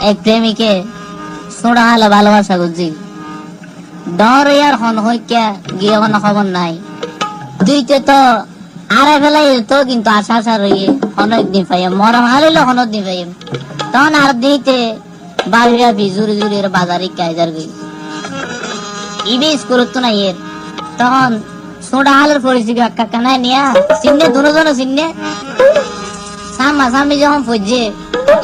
এক প্রেমিকে ছোড়া হলে ভালোবাসা বুঝছি ডর আর হন হইকা গিয়ে কোনো খবর নাই দুইতে তো আড়াই ফেলাই তো কিন্তু আশা আশা রইয়ে অনেক দিন পাই মরম হারিল অনেক দিন পাই তখন আর দিতে বাড়িরা জুড়ে জুড়ে বাজারে কায়দার গই ইবিস করতো না এর তখন ছোড়া হালের পরিস্থিতি কানায় নিয়া চিহ্নে দুজন চিহ্নে সামা সামি যখন পড়ছে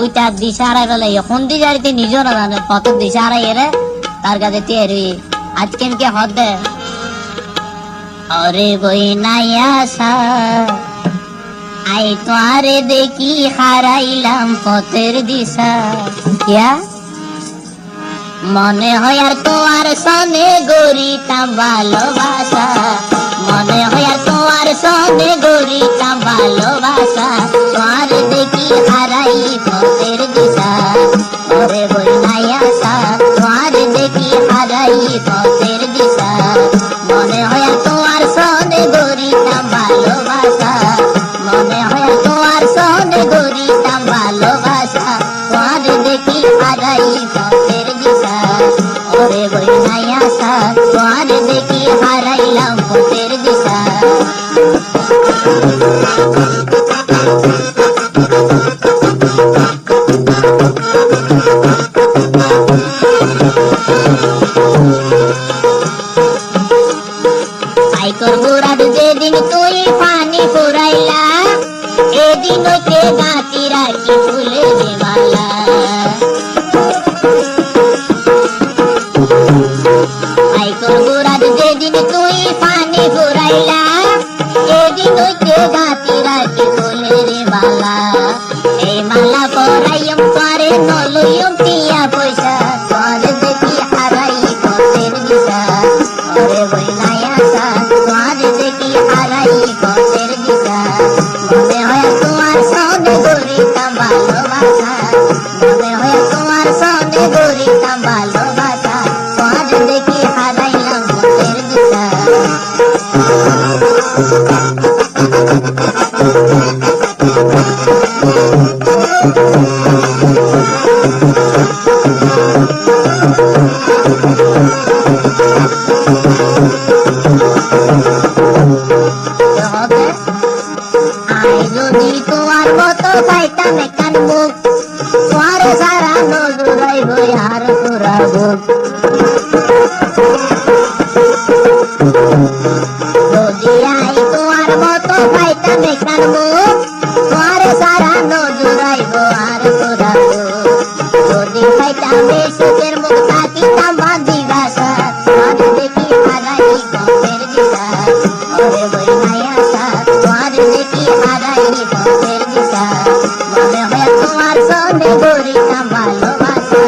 ওই তার দিশা হারাই ফেলাই এখন দি যাইতে নিজেও না জানে কত দিশা হারাই এরে তার কাছে তেরি আজকে কে হদ দে अरे कोई नया सा आई तुम्हारे देखी हाराइलाम पथेर दिशा क्या মনে হয় আর তোমার সনে গরিতাম ভালোবাসা মনে হয় আর তোমার সনে গরিতাম ভালোবাসা তোমার দেখি হারাই পথের দিশা ওরে বই নাই আশা তোমার দেখি হারাই পথের দিশা মনে হয় আর তোমার সনে গরিতাম ভালোবাসা মনে হয় আর তোমার সনে গরিতাম ভালোবাসা তোমার দেখি হারাই পথের দিশা ওরে বই নাই আশা তোমার দেখি হারাইলাম পথের দিশা যেদিন তুই পানি ফুরাইলা এদিন হইতে গাঁতি রাখি ফুলের মালা যেদিন তুই পানি ফুরাইলা এদিন হইতে গাঁতি রাখি ফুলের মালা এই মালা পরাইম পরে নলইম টিয়া পয়সা তোর দেখি হারাই পথের দিশা ওরে বই নাই আশা তোমার দেখি হারাই পথের দিশা মনে হয় তোমার সনে গরিতাম ভালোবাসা মনে হয় তোমার সনে গরিতাম ভালোবাসা তোমার দেখি হারাইলাম পথের দিশা যদি তোমার মতো পাইতাম একান মুখ তোমার সারা নজরাই বই আর তোরা বুক যদি আই তোমার মতো পাইতাম একান মুখ তোমার সারা নজরাই বই আর তোরা বুক যদি পাইতাম সুখের মুখ থাকিতাম বাঁধি ভাষা তোমার দেখি হারাই পথের দিশা ওরে বই নাই আশা তোমার দেখি হারাই পথের দিশা মনে হয় তোমার সনে গরিতাম ভালোবাসা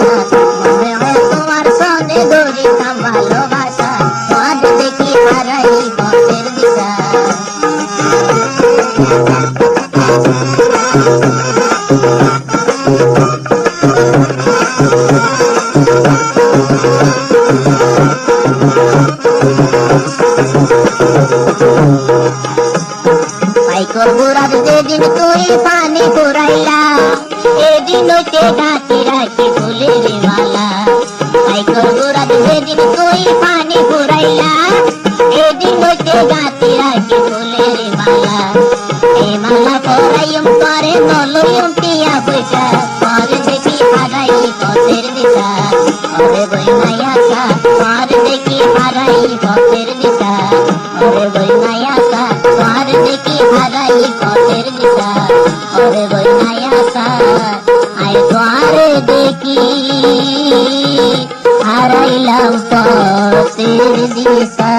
মনে হয় তোমার সনে গরিতাম ভালোবাসা তোমার দেখি হারাই পথের দিশা যেদিন তুই পানি ফুরাইলা এদিন হইতে গাঁতি রাখি ফুলের মালা যেদিন তুই পানি ফুরাইলা এদিন হইতে গাঁতি রাখি ফুলের মালা এই মালা পরাইম করে নলইম টিয়া পয়সা পরে দেখি হারাই পথের দিশা ওরে বই নাই আশা তোমার দেখি হারাই পথের দিশা ওরে বই নাই আশা তোমার দেখি হারাই পথের দিশা ওরে বই নাই আশা আই তোমার দেখি হারাইলাম পথের দিশা।